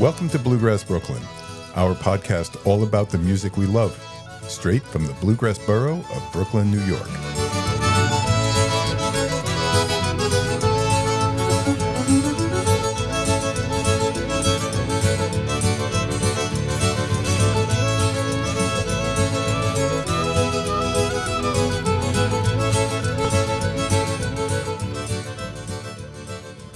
Welcome to Bluegrass Brooklyn, our podcast all about the music we love, straight from the Bluegrass borough of Brooklyn, New York.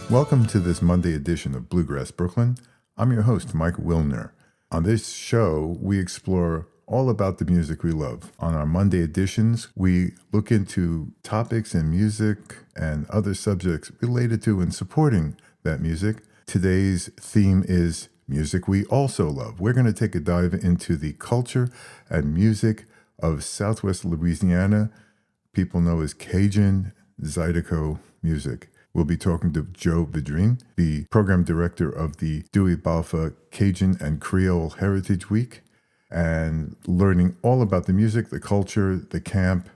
Welcome to this Monday edition of Bluegrass Brooklyn. I'm your host, Mike Wilner. On this show, we explore all about the music we love. On our Monday editions, we look into topics in music and other subjects related to and supporting that music. Today's theme is music we also love. We're going to take a dive into the culture and music of Southwest Louisiana, people know as Cajun Zydeco music. We'll be talking to Joe Vidrine, the program director of the Dewey Balfa Cajun and Creole Heritage Week, and learning all about the music, the culture, the camp,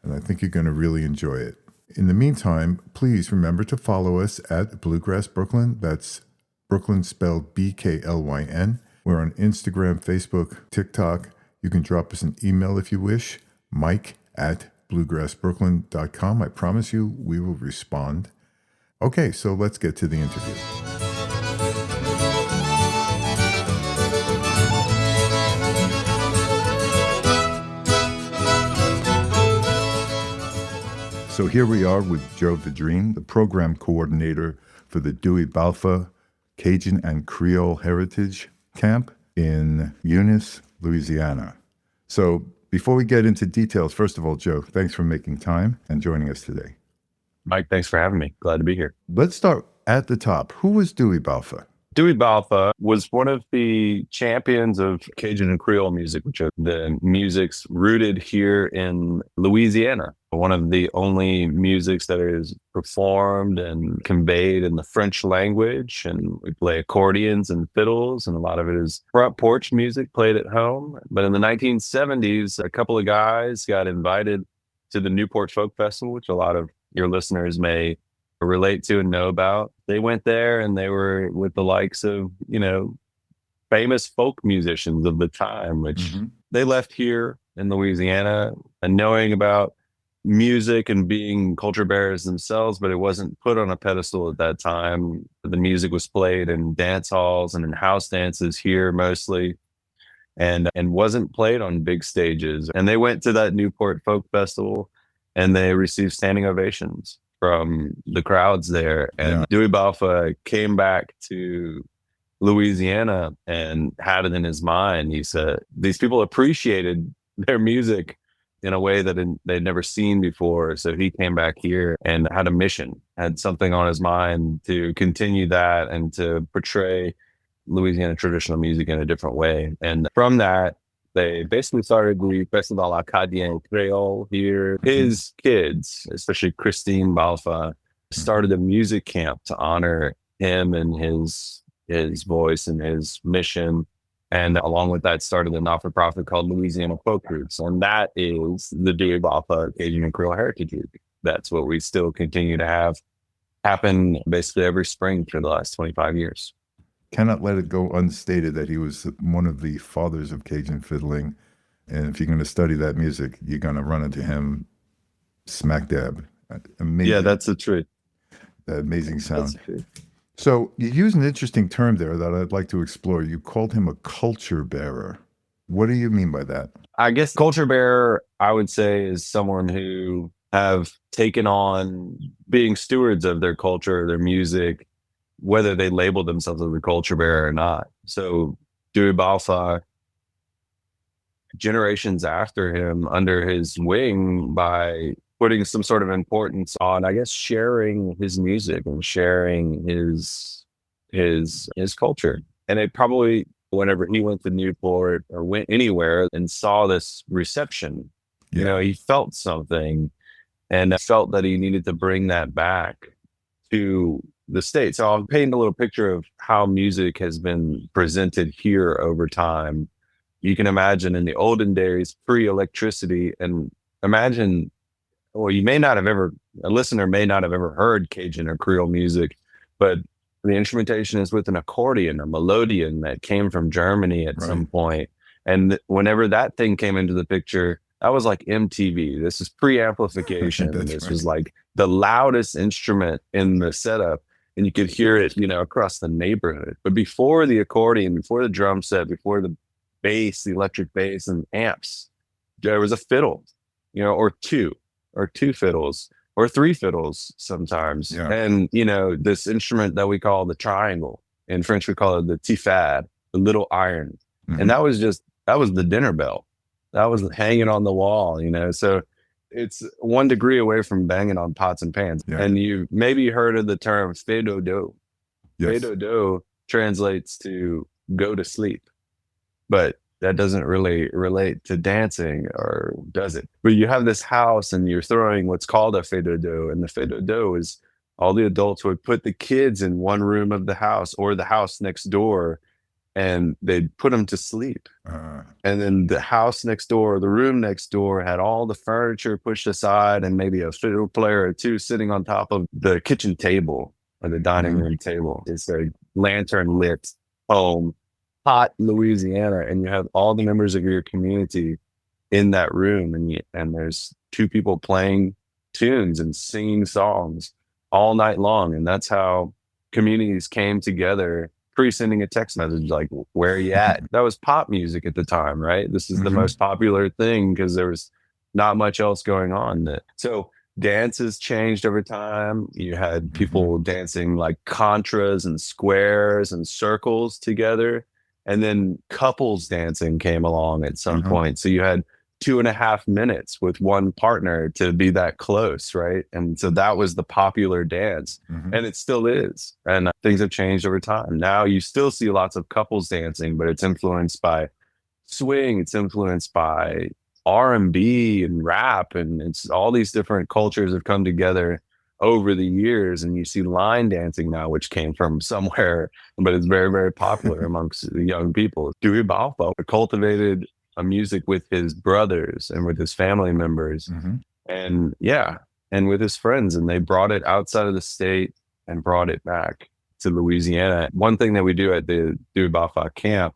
and I think you're going to really enjoy it. In the meantime, please remember to follow us at Bluegrass Brooklyn. That's Brooklyn spelled BKLYN. We're on Instagram, Facebook, TikTok. You can drop us an email if you wish, mike@bluegrassbrooklyn.com. I promise you we will respond. Okay, so let's get to the interview. So here we are with Joe Vidrine, the program coordinator for the Dewey Balfa Cajun and Creole Heritage Camp in Eunice, Louisiana. So before we get into details, first of all, Joe, thanks for making time and joining us today. Mike, thanks for having me. Glad to be here. Let's start at the top. Who was Dewey Balfa? Dewey Balfa was one of the champions of Cajun and Creole music, which are the music's rooted here in Louisiana. One of the only musics that is performed and conveyed in the French language. And we play accordions and fiddles, and a lot of it is front porch music played at home. But in the 1970s, a couple of guys got invited to the Newport Folk Festival, which a lot of your listeners may relate to and know about. They went there and they were with the likes of, famous folk musicians of the time, which they left here in Louisiana and knowing about music and being culture bearers themselves, but it wasn't put on a pedestal at that time. The music was played in dance halls and in house dances here mostly, and wasn't played on big stages. And they went to that Newport Folk Festival and they received standing ovations from the crowds there. And Dewey Balfa came back to Louisiana and had it in his mind. He said, these people appreciated their music in a way that they'd never seen before. So he came back here and had a mission, had something on his mind to continue that and to portray Louisiana traditional music in a different way. And from that, they basically started the Festival Cajun and Creole here. His kids, especially Christine Balfa, started a music camp to honor him and his voice and his mission. And along with that, started a not-for-profit called Louisiana Folk Roots. And that is the Dewey Balfa Cajun and Creole Heritage Week. That's what we still continue to have happen basically every spring for the last 25 years. Cannot let it go unstated that he was one of the fathers of Cajun fiddling. And if you're going to study that music, you're going to run into him smack dab. Amazing. Yeah, that's the truth. That amazing sound. So you used an interesting term there that I'd like to explore. You called him a culture bearer. What do you mean by that? I guess culture bearer, I would say, is someone who have taken on being stewards of their culture, their music, whether they label themselves as a culture bearer or not. So Dewey Balfa, generations after him, under his wing, by putting some sort of importance on, I guess, sharing his music and sharing his culture. And it probably, whenever he went to Newport or went anywhere and saw this reception, he felt something and felt that he needed to bring that back to the state. So I'll paint a little picture of how music has been presented here over time. You can imagine in the olden days, pre-electricity, and imagine, well, a listener may not have ever heard Cajun or Creole music, but The instrumentation is with an accordion or melodeon that came from Germany at some point. And whenever that thing came into the picture, that was like MTV. This is pre-amplification. This was like the loudest instrument in the setup, and you could hear it, across the neighborhood. But before the accordion, before the drum set, before the bass, the electric bass and amps, there was a fiddle, or two fiddles, or three fiddles sometimes. Yeah. And, this instrument that we call the triangle, in French, we call it the tifade, the little iron. Mm-hmm. And that was the dinner bell. That was hanging on the wall, so it's 1 degree away from banging on pots and pans. Yeah. And you maybe heard of the term fait dodo. Yes. Fait dodo translates to go to sleep, but that doesn't really relate to dancing, or does it? But you have this house and you're throwing what's called a fait dodo, and the fait dodo is all the adults would put the kids in one room of the house or the house next door, and they'd put them to sleep. And then the house next door, the room next door, had all the furniture pushed aside and maybe a fiddle player or two sitting on top of the kitchen table or the dining room table. It's a lantern lit home, hot Louisiana, and you have all the members of your community in that room, and there's two people playing tunes and singing songs all night long. And that's how communities came together, pre-sending a text message like, where are you at? That was pop music at the time, right? This is the most popular thing because there was not much else going on. So dances changed over time. You had people dancing like contras and squares and circles together. And then couples dancing came along at some point. So you had 2.5 minutes with one partner to be that close, right? And so that was the popular dance, and it still is. And things have changed over time. Now you still see lots of couples dancing, but it's influenced by swing. It's influenced by R&B and rap, and it's all these different cultures have come together over the years. And you see line dancing now, which came from somewhere, but it's very, very popular amongst the young people. Dewey Balfa cultivated a music with his brothers and with his family members, and with his friends, and they brought it outside of the state and brought it back to Louisiana. One thing that we do at the Dewey Balfa camp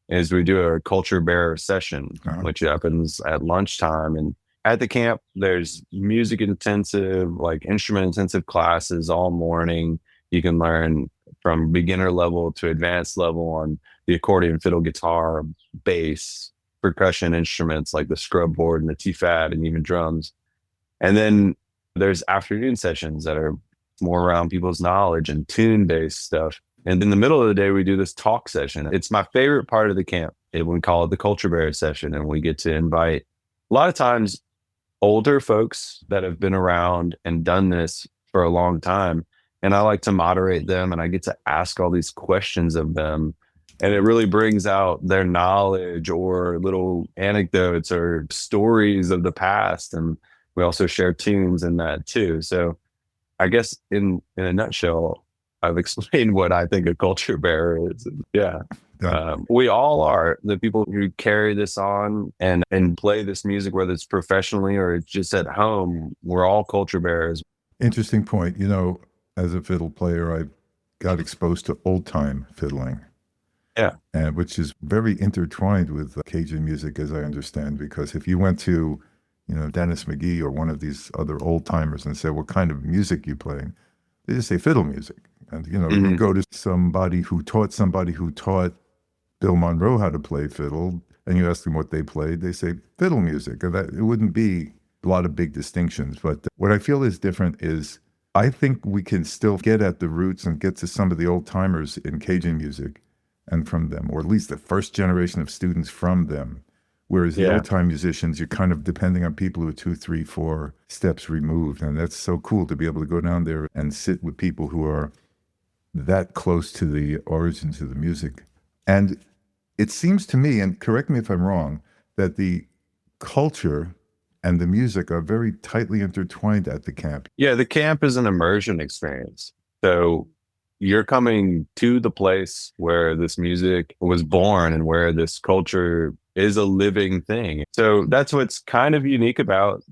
is we do a culture bearer session, which happens at lunchtime. And at the camp, there's music intensive, like instrument intensive classes all morning. You can learn from beginner level to advanced level on the accordion, fiddle, guitar, bass, percussion instruments like the scrub board and the tifade, and even drums. And then there's afternoon sessions that are more around people's knowledge and tune-based stuff. And in the middle of the day, we do this talk session. It's my favorite part of the camp. We call it the Culture Bearer session, and we get to invite a lot of times older folks that have been around and done this for a long time. And I like to moderate them, and I get to ask all these questions of them. And it really brings out their knowledge or little anecdotes or stories of the past. And we also share tunes in that too. So I guess in a nutshell, I've explained what I think a culture bearer is. We all are the people who carry this on and play this music, whether it's professionally or it's just at home. We're all culture bearers. Interesting point. As a fiddle player, I got exposed to old time fiddling. Yeah. And which is very intertwined with Cajun music, as I understand, because if you went to, Dennis McGee or one of these other old timers and said, what kind of music you playing? They just say fiddle music. And, you go to somebody who taught Bill Monroe how to play fiddle, and you ask them what they played, they say fiddle music. And that it wouldn't be a lot of big distinctions. But what I feel is different is I think we can still get at the roots and get to some of the old timers in Cajun music and from them, or at least the first generation of students from them. Whereas the old time musicians, you're kind of depending on people who are 2, 3, 4 steps removed. And that's so cool to be able to go down there and sit with people who are that close to the origins of the music. And it seems to me, and correct me if I'm wrong, that the culture and the music are very tightly intertwined at the camp. Yeah, the camp is an immersion experience. So you're coming to the place where this music was born and where this culture is a living thing. So that's what's kind of unique about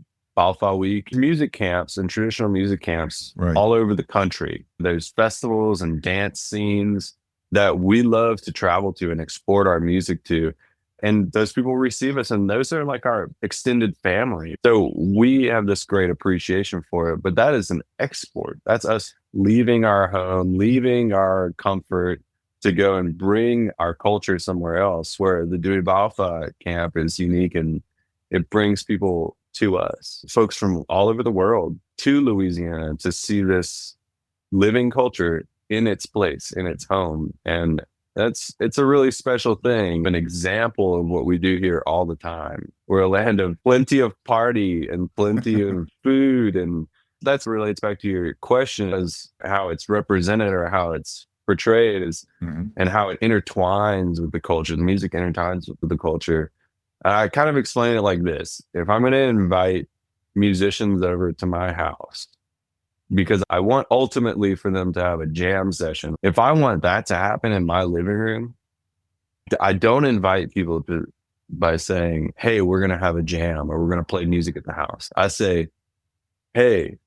Balfa Week, music camps and traditional music camps all over the country. There's festivals and dance scenes that we love to travel to and export our music to. And those people receive us, and those are like our extended family. So we have this great appreciation for it, but that is an export. That's us leaving our home, leaving our comfort to go and bring our culture somewhere else, where the Dewey Balfa camp is unique, and it brings people to us, folks from all over the world, to Louisiana to see this living culture in its place, in its home. And it's a really special thing, an example of what we do here all the time. We're a land of plenty of party and plenty of food. And that's relates back to your question, as how it's represented or how it's portrayed is, and how it intertwines with the culture. The music intertwines with the culture. I kind of explain it like this. If I'm going to invite musicians over to my house, because I want ultimately for them to have a jam session, if I want that to happen in my living room, I don't invite people by saying, hey, we're going to have a jam or we're going to play music at the house. I say, hey,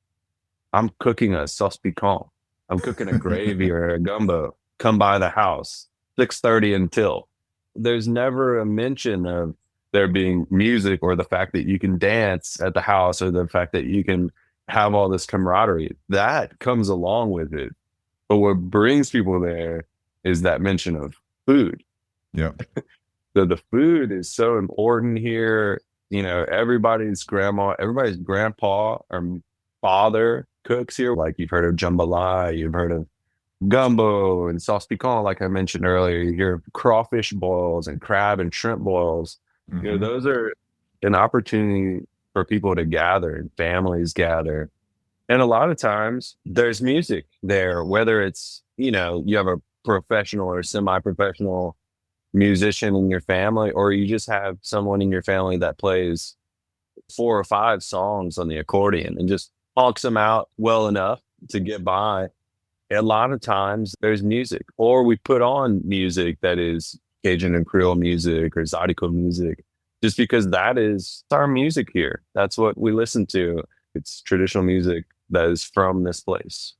I'm cooking a sauce piquant. I'm cooking a gravy or a gumbo. Come by the house, 6:30 until. There's never a mention of there being music or the fact that you can dance at the house or the fact that you can have all this camaraderie. That comes along with it. But what brings people there is that mention of food. Yeah. So the food is so important here. You know, everybody's grandma, everybody's grandpa or father cooks here. Like you've heard of jambalaya, you've heard of gumbo and sauce piquant, like I mentioned earlier. You hear crawfish boils and crab and shrimp boils. You know, those are an opportunity for people to gather and families gather. And a lot of times there's music there, whether it's, you know, you have a professional or semi-professional musician in your family, or you just have someone in your family that plays 4 or 5 songs on the accordion and just honks them out well enough to get by. A lot of times there's music, or we put on music that is Cajun and Creole music or Zydeco music, just because that is our music here. That's what we listen to. It's traditional music that is from this place.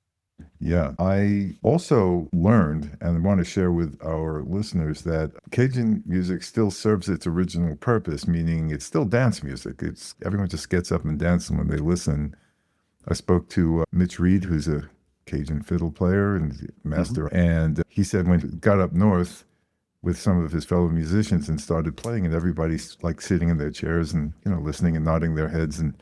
Yeah. I also learned, and I want to share with our listeners, that Cajun music still serves its original purpose, meaning it's still dance music. It's everyone just gets up and dances when they listen. I spoke to Mitch Reed, who's a Cajun fiddle player and master, and he said when he got up north with some of his fellow musicians and started playing, and everybody's like sitting in their chairs and, you know, listening and nodding their heads, and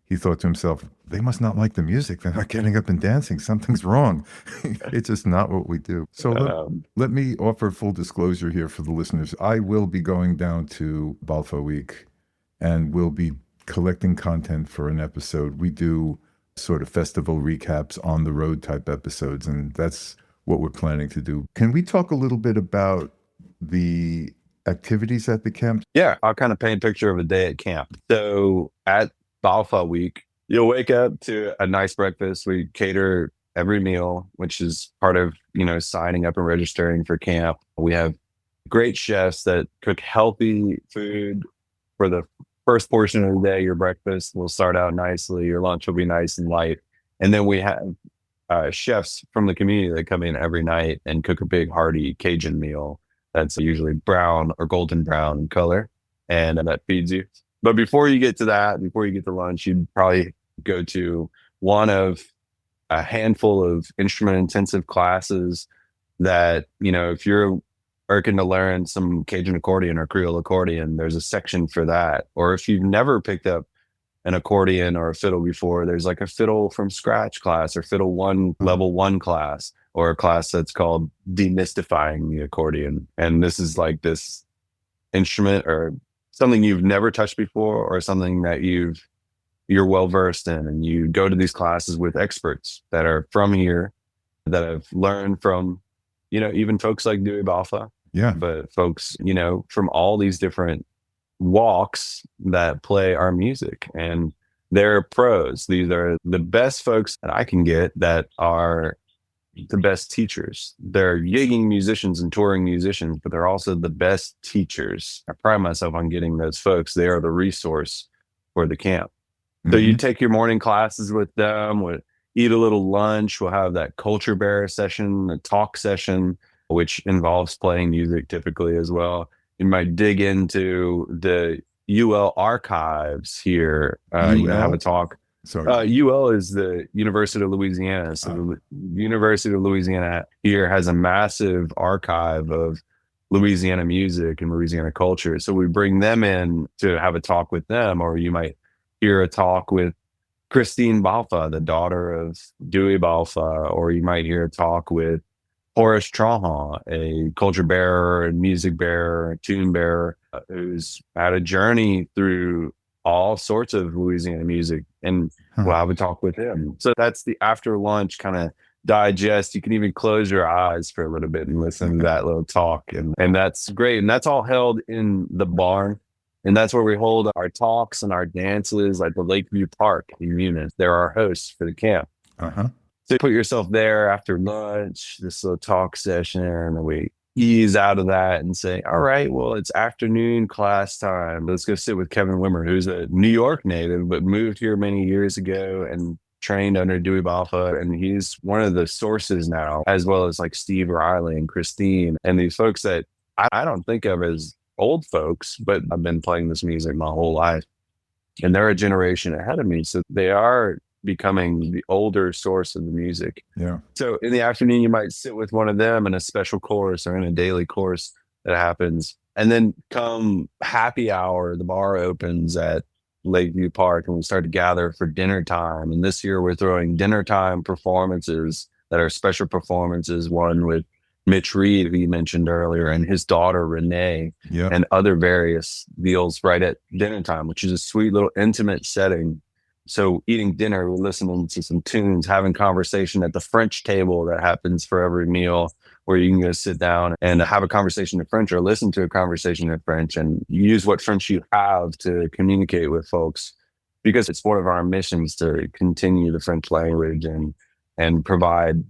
he thought to himself, they must not like the music. They're not getting up and dancing. Something's wrong. It's just not what we do. So let me offer full disclosure here for the listeners. I will be going down to Balfa Week and will be collecting content for an episode. We do sort of festival recaps, on the road type episodes, and that's what we're planning to do. Can we talk a little bit about the activities at the camp? Yeah, I'll kind of paint a picture of a day at camp. So at Balfa Week, you'll wake up to a nice breakfast. We cater every meal, which is part of, you know, signing up and registering for camp. We have great chefs that cook healthy food for the first portion of the day. Your breakfast will start out nicely. Your lunch will be nice and light. And then we have chefs from the community that come in every night and cook a big hearty Cajun meal that's usually brown or golden brown in color, and that feeds you. But before you get to that, before you get to lunch, you'd probably go to one of a handful of instrument intensive classes that, you know, if you're working to learn some Cajun accordion or Creole accordion, there's a section for that. Or if you've never picked up an accordion or a fiddle before, there's like a fiddle from scratch class, or fiddle 1 level 1 class, or a class that's called demystifying the accordion. And this is like this instrument or something you've never touched before, or something that you're well versed in, and you go to these classes with experts that are from here, that have learned from, you know, even folks like Dewey Balfa, but folks, you know, from all these different walks that play our music, and they're pros. These are the best folks that I can get that are the best teachers. They're gigging musicians and touring musicians, but they're also the best teachers. I pride myself on getting those folks. They are the resource for the camp. So you take your morning classes with them, we'll eat a little lunch. We'll have that culture bearer session, a talk session, which involves playing music typically as well. You might dig into the UL archives here, have a UL? talk. Sorry. UL is the University of Louisiana. So the University of Louisiana here has a massive archive of Louisiana music and Louisiana culture. So we bring them in to have a talk with them, or you might hear a talk with Christine Balfa, the daughter of Dewey Balfa, or you might hear a talk with Horace Trahan, a culture bearer and music bearer, tune bearer, who's had a journey through all sorts of Louisiana music, and we'll have a talk with him. So that's the after lunch kind of digest. You can even close your eyes for a little bit and listen to that little talk, and that's great. And that's all held in the barn. And that's where we hold our talks and our dances, like the Lakeview Park in Eunice. They're our hosts for the camp. So put yourself there after lunch, this little talk session, and then we ease out of that and say, all right, well, it's afternoon class time. Let's go sit with Kevin Wimmer, who's a New York native, but moved here many years ago and trained under Dewey Balfa. And he's one of the sources now, as well as like Steve Riley and Christine and these folks that I don't think of as old folks, but I've been playing this music my whole life. And they're a generation ahead of me. So they are becoming the older source of the music. Yeah. So in the afternoon, you might sit with one of them in a special course or in a daily course that happens. And then come happy hour, the bar opens at Lakeview Park and we start to gather for dinner time. And this year we're throwing dinner time performances that are special performances, one with Mitch Reed, who you mentioned earlier, and his daughter, Renee, and other various deals right at dinner time, which is a sweet little intimate setting. So eating dinner, we're listening to some tunes, having conversation at the French table that happens for every meal, where you can go sit down and have a conversation in French or listen to a conversation in French and use what French you have to communicate with folks, because it's one of our missions to continue the French language and provide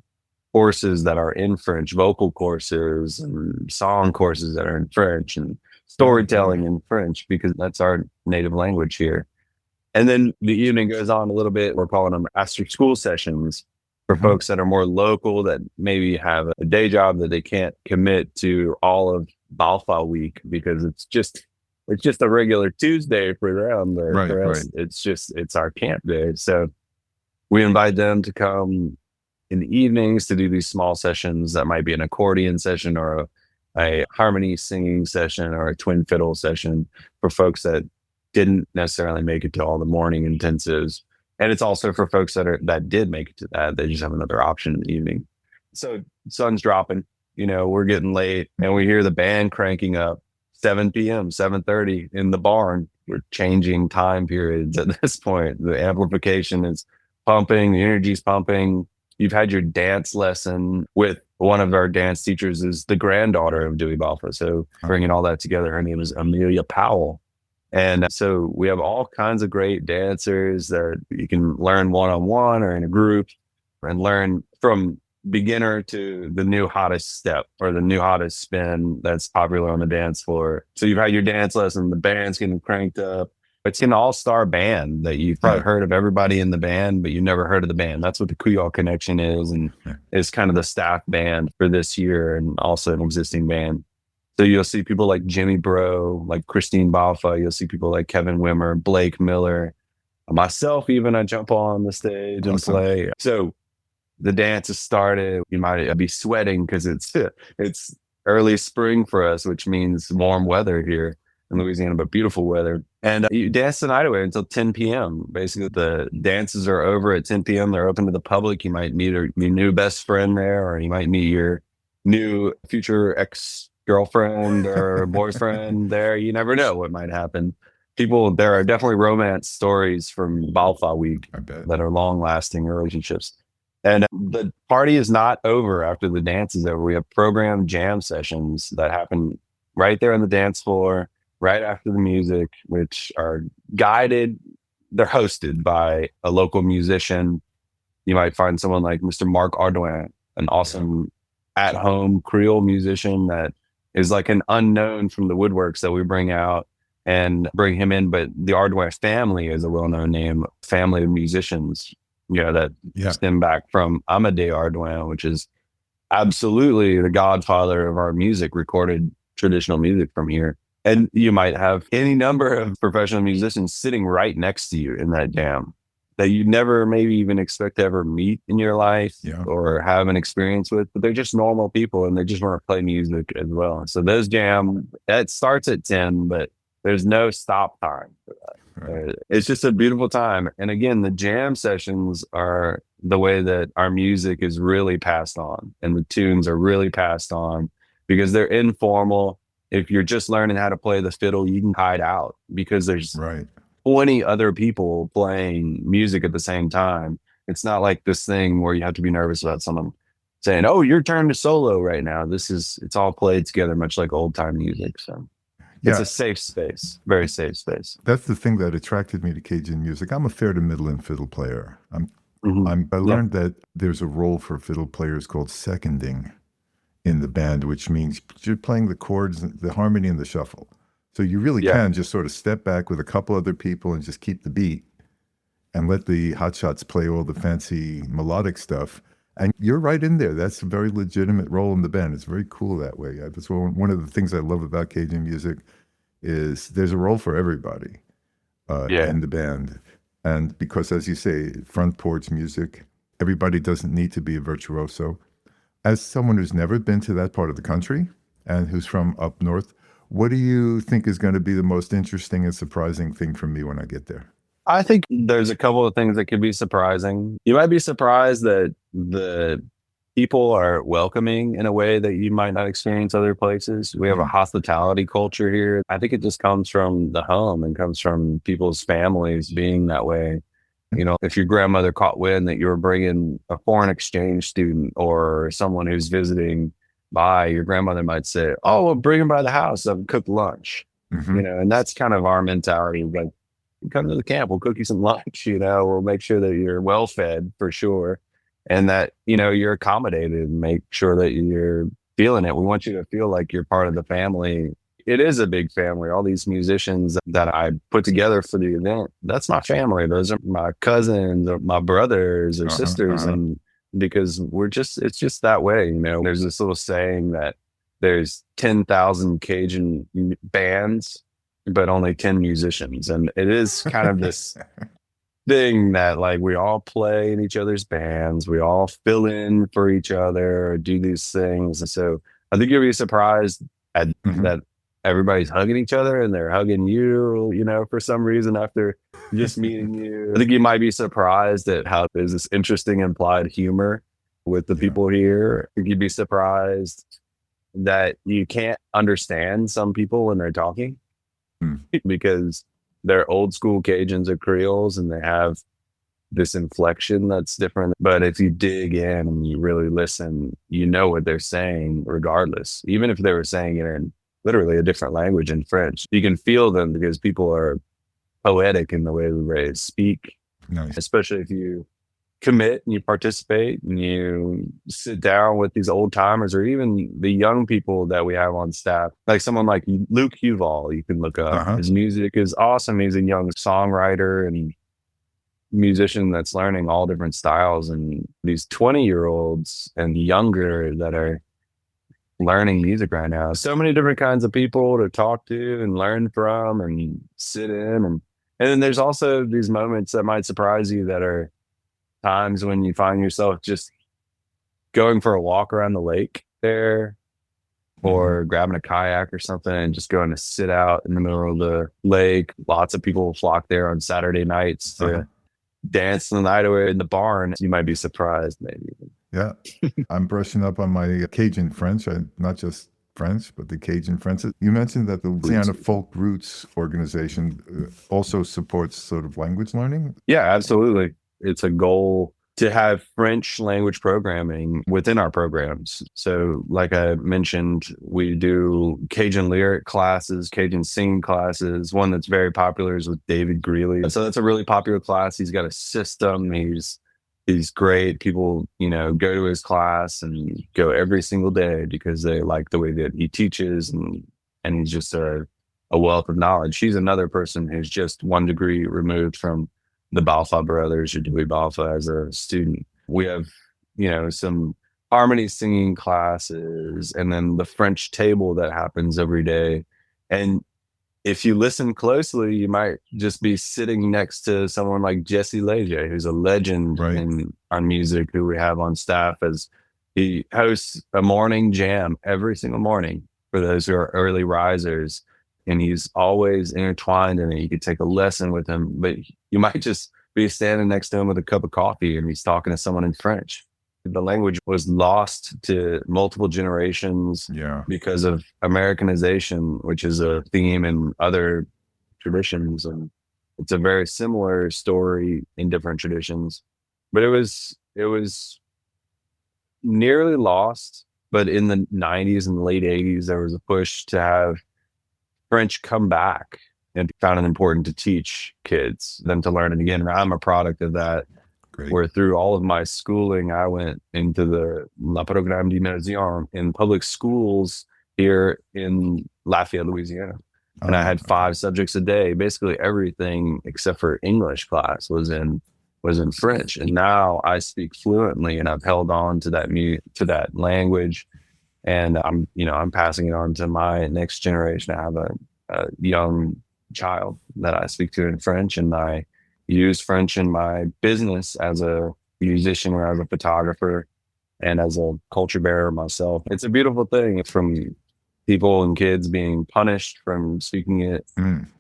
courses that are in French, vocal courses and song courses that are in French and storytelling in French, because that's our native language here. And then the evening goes on a little bit. We're calling them after school sessions for folks that are more local, that maybe have a day job that they can't commit to all of Balfa week because it's just a regular Tuesday for them. For us, it's our camp day. So we invite them to come in the evenings to do these small sessions that might be an accordion session or a harmony singing session or a twin fiddle session for folks that didn't necessarily make it to all the morning intensives. And it's also for folks that did make it to that. They just have another option in the evening. So sun's dropping, we're getting late and we hear the band cranking up 7 p.m., 7:30 in the barn. We're changing time periods at this point. The amplification is pumping, the energy's pumping. You've had your dance lesson with one of our dance teachers is the granddaughter of Dewey Balfa. So bringing all that together, her name is Amelia Powell. And so we have all kinds of great dancers that you can learn one-on-one or in a group and learn from beginner to the new hottest step or the new hottest spin that's popular on the dance floor. So you've had your dance lesson, the band's getting cranked up. It's an all-star band that you've probably heard of everybody in the band, but you never heard of the band. That's what the Creole Connection is, and is kind of the staff band for this year and also an existing band. So you'll see people like Jimmy Bro, like Christine Balfa. You'll see people like Kevin Wimmer, Blake Miller, myself even. I jump on the stage and play. So the dance has started. You might be sweating because it's early spring for us, which means warm weather here in Louisiana, but beautiful weather. And you dance the night away until 10 p.m. Basically, the dances are over at 10 p.m. They're open to the public. You might meet your new best friend there, or you might meet your new future ex-girlfriend or boyfriend there. You never know what might happen. There are definitely romance stories from Balfa week that are long-lasting relationships. And the party is not over after the dance is over. We have programmed jam sessions that happen right there on the dance floor, right after the music, which are guided. They're hosted by a local musician. You might find someone like Mr. Mark Ardouin, an awesome at-home Creole musician that is like an unknown from the woodworks that we bring out. and bring him in. But the Ardware family is a well-known name, family of musicians, that stem back from Amadé Ardouin, which is absolutely the godfather of our music, recorded traditional music from here. And you might have any number of professional musicians sitting right next to you in that jam that you never maybe even expect to ever meet in your life or have an experience with, but they're just normal people and they just want to play music as well. So those jam, that starts at 10, but there's no stop time for that. Right. It's just a beautiful time. And again, the jam sessions are the way that our music is really passed on, and the tunes are really passed on because they're informal. If you're just learning how to play the fiddle, you can hide out because there's 20 other people playing music at the same time. It's not like this thing where you have to be nervous about someone saying, "Oh, your turn to solo right now." It's all played together, much like old time music. So it's a safe space, very safe space. That's the thing that attracted me to Cajun music. I'm a fair to middle and fiddle player. I learned that there's a role for fiddle players called seconding in the band, which means you're playing the chords, the harmony, and the shuffle. So you really can just sort of step back with a couple other people and just keep the beat and let the hotshots play all the fancy melodic stuff. And you're right in there. That's a very legitimate role in the band. It's very cool that way. That's one of the things I love about Cajun music is there's a role for everybody in the band. And because, as you say, front porch music, everybody doesn't need to be a virtuoso. As someone who's never been to that part of the country and who's from up north, what do you think is going to be the most interesting and surprising thing for me when I get there? I think there's a couple of things that could be surprising. You might be surprised that the people are welcoming in a way that you might not experience other places. We have a hospitality culture here. I think it just comes from the home and comes from people's families being that way. If your grandmother caught wind that you were bringing a foreign exchange student or someone who's visiting by, your grandmother might say, "Oh, well, bring him by the house. I've cooked lunch." And that's kind of our mentality. Like, come to the camp, we'll cook you some lunch, we'll make sure that you're well fed for sure. And that, you're accommodated and make sure that you're feeling it. We want you to feel like you're part of the family. It is a big family. All these musicians that I put together for the event, that's my family. Those are my cousins or my brothers or sisters. And because it's just that way, there's this little saying that there's 10,000 Cajun bands, but only 10 musicians. And it is kind of this thing that, like, we all play in each other's bands. We all fill in for each other, do these things. And so I think you'll be surprised at that everybody's hugging each other and they're hugging you, for some reason after just meeting you. I think you might be surprised at how there's this interesting implied humor with the people here. I think you'd be surprised that you can't understand some people when they're talking because they're old school Cajuns or Creoles and they have this inflection that's different. But if you dig in and you really listen, you know what they're saying regardless. Even if they were saying it in literally a different language in French, you can feel them because people are poetic in the way they speak. Nice. Especially if you commit and you participate and you sit down with these old timers or even the young people that we have on staff, like someone like Luke Huval, you can look up. His music is awesome. He's a young songwriter and musician that's learning all different styles, and these 20-year-olds and younger that are learning music right now. So many different kinds of people to talk to and learn from and sit in. And then there's also these moments that might surprise you that are times when you find yourself just going for a walk around the lake there or grabbing a kayak or something and just going to sit out in the middle of the lake. Lots of people flock there on Saturday nights to dance the night away in the barn. You might be surprised maybe. Yeah. I'm brushing up on my Cajun French, not just French, but the Cajun French. You mentioned that the Louisiana Folk Roots organization also supports sort of language learning. Yeah, absolutely. It's a goal to have French language programming within our programs. So like I mentioned, we do Cajun lyric classes, Cajun singing classes. One that's very popular is with David Greeley. So that's a really popular class. He's got a system. He's great. People, go to his class and go every single day because they like the way that he teaches, and he's just a a wealth of knowledge. She's another person who's just 1 degree removed from the Balfa brothers or Dewey Balfa as a student. We have, some harmony singing classes, and then the French table that happens every day. And if you listen closely, you might just be sitting next to someone like Jesse Leger, who's a legend Right. in our music, who we have on staff, as he hosts a morning jam every single morning for those who are early risers. And he's always intertwined in it. You could take a lesson with him, but you might just be standing next to him with a cup of coffee and he's talking to someone in French. The language was lost to multiple generations Yeah. because of Americanization, which is a theme in other traditions. And it's a very similar story in different traditions. But it was nearly lost. But in the 90s and late 80s, there was a push to have French come back, and found it important to teach kids, them to learn. And again, I'm a product of that. Great. Where through all of my schooling, I went into the La Programme d'Immersion in public schools here in Lafayette, Louisiana. And I had 5 subjects a day. Basically everything except for English class was in French. And now I speak fluently, and I've held on to that language. And I'm passing it on to my next generation. I have a young child that I speak to in French, and I use French in my business as a musician or as a photographer and as a culture bearer myself. It's a beautiful thing, from people and kids being punished from speaking it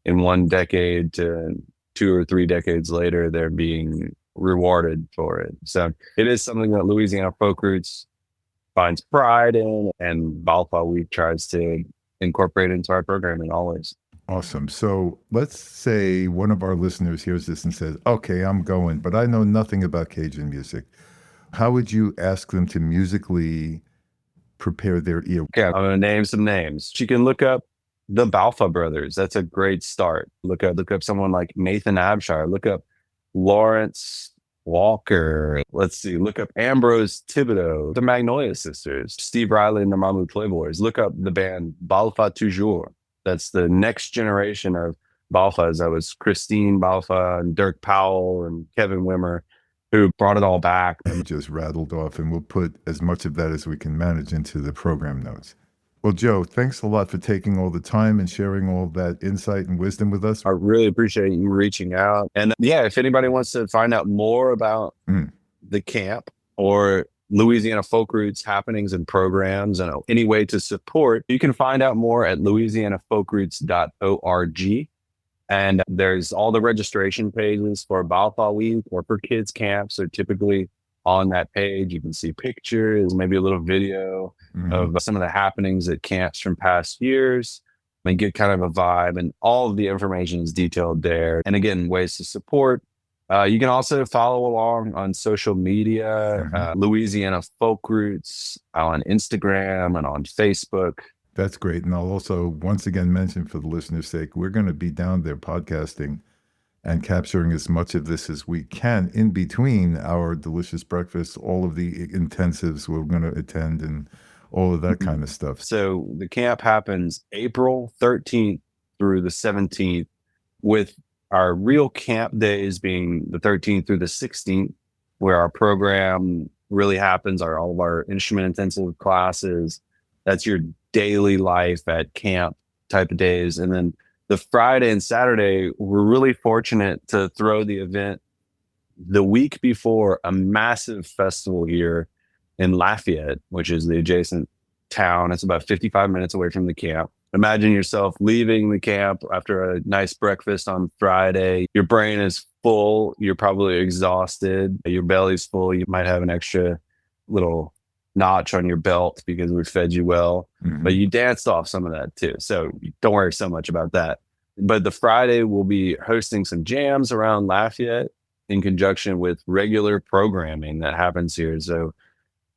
in 1 decade to 2 or 3 decades later, they're being rewarded for it. So it is something that Louisiana Folk Roots finds pride in, and Balfa Week tries to incorporate into our programming always. Awesome. So let's say one of our listeners hears this and says, okay, I'm going, but I know nothing about Cajun music. How would you ask them to musically prepare their ear? Okay, I'm going to name some names. You can look up the Balfa brothers. That's a great start. Look up someone like Nathan Abshire. Look up Lawrence Walker. Let's see. Look up Ambrose Thibodeau, the Magnolia Sisters, Steve Riley and the Mamou Playboys. Look up the band Balfa Toujours. That's the next generation of Balfas. That was Christine Balfa and Dirk Powell and Kevin Wimmer, who brought it all back. And just rattled off, and we'll put as much of that as we can manage into the program notes. Well, Joe, thanks a lot for taking all the time and sharing all that insight and wisdom with us. I really appreciate you reaching out. And if anybody wants to find out more about the camp or Louisiana Folk Roots happenings and programs and any way to support, you can find out more at louisianafolkroots.org. And there's all the registration pages for Balfa Week or for kids camps are typically on that page. You can see pictures, maybe a little video of some of the happenings at camps from past years, and get kind of a vibe. And all of the information is detailed there. And again, ways to support. You can also follow along on social media, Louisiana Folk Roots on Instagram and on Facebook. That's great. And I'll also once again mention, for the listener's sake, we're going to be down there podcasting and capturing as much of this as we can in between our delicious breakfast, all of the intensives we're going to attend, and all of that kind of stuff. So the camp happens April 13th through the 17th, with our real camp days being the 13th through the 16th, where our program really happens, all of our instrument intensive classes. That's your daily life at camp type of days. And then the Friday and Saturday, we're really fortunate to throw the event the week before a massive festival here in Lafayette, which is the adjacent town. It's about 55 minutes away from the camp. Imagine yourself leaving the camp after a nice breakfast on Friday. Your brain is full. You're probably exhausted. Your belly's full. You might have an extra little notch on your belt because we fed you well, but you danced off some of that too. So don't worry so much about that. But the Friday, we'll be hosting some jams around Lafayette in conjunction with regular programming that happens here. So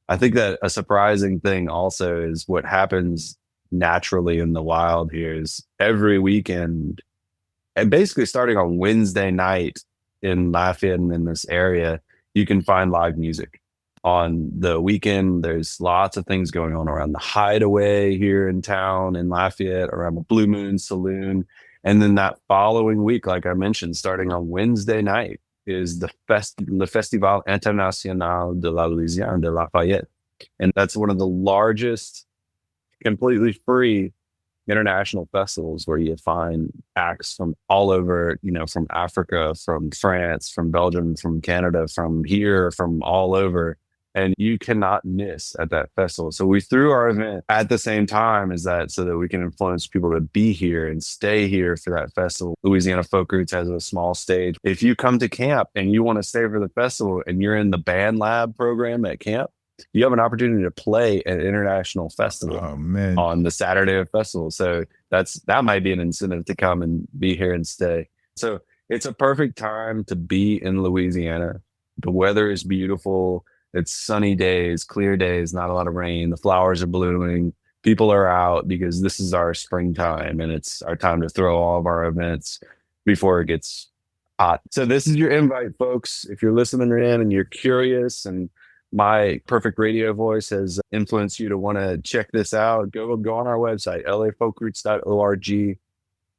I think that a surprising thing also is what happens naturally in the wild here is every weekend, and basically starting on Wednesday night in Lafayette and in this area, you can find live music. on the weekend, there's lots of things going on around the Hideaway here in town in Lafayette, around the Blue Moon Saloon. And then that following week, like I mentioned, starting on Wednesday night, is Le Festival International de la Louisiane de Lafayette. And that's one of the largest, completely free international festivals where you find acts from all over, from Africa, from France, from Belgium, from Canada, from here, from all over. And you cannot miss at that festival. So we threw our event at the same time as that so that we can influence people to be here and stay here for that festival. Louisiana Folk Roots has a small stage. If you come to camp and you want to stay for the festival and you're in the band lab program at camp, you have an opportunity to play at an international festival on the Saturday of festival. So that might be an incentive to come and be here and stay. So it's a perfect time to be in Louisiana. The weather is beautiful. It's sunny days, clear days, not a lot of rain. The flowers are blooming. People are out because this is our springtime and it's our time to throw all of our events before it gets hot. So this is your invite, folks. If you're listening in and you're curious and my perfect radio voice has influenced you to want to check this out, go on our website, lafolkroots.org.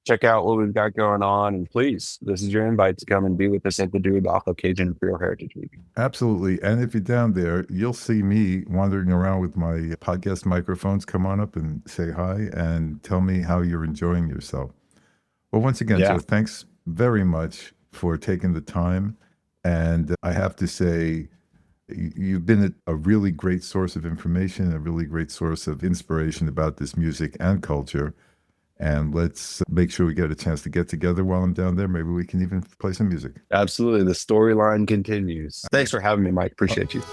Check out what we've got going on. And please, this is your invite to come and be with us at the Dewey, Balfa, Cajun and Creole Heritage Week. Absolutely. And if you're down there, you'll see me wandering around with my podcast microphones. Come on up and say hi and tell me how you're enjoying yourself. Well, once again, Joe, thanks very much for taking the time. And I have to say, you've been a really great source of information, a really great source of inspiration about this music and culture. And let's make sure we get a chance to get together while I'm down there. Maybe we can even play some music. Absolutely. The storyline continues. Thanks for having me, Mike. Appreciate you.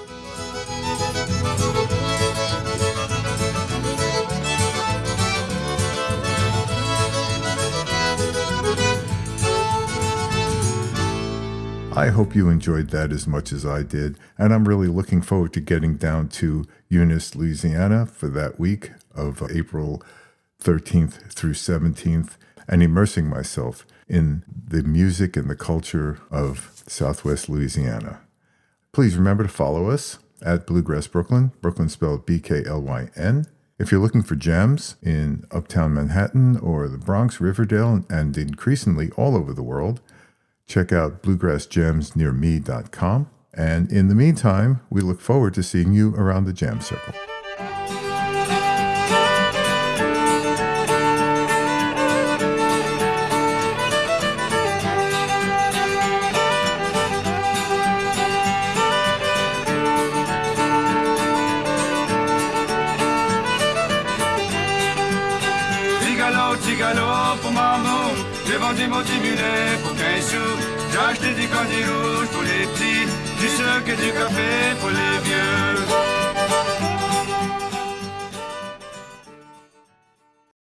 I hope you enjoyed that as much as I did, and I'm really looking forward to getting down to Eunice, Louisiana for that week of April 13th through 17th and immersing myself in the music and the culture of Southwest Louisiana. Please remember to follow us at Bluegrass Brooklyn, Brooklyn spelled BKLYN. If you're looking for gems in Uptown Manhattan or the Bronx, Riverdale, and increasingly all over the world, check out bluegrassgemsnearme.com. And in the meantime, we look forward to seeing you around the Jam Circle. Gigalo pour maman, j'ai vendu mon petit mulet pour 15 sous. J'ai acheté du candy rouge pour les petits, du sucre et du café pour les vieux.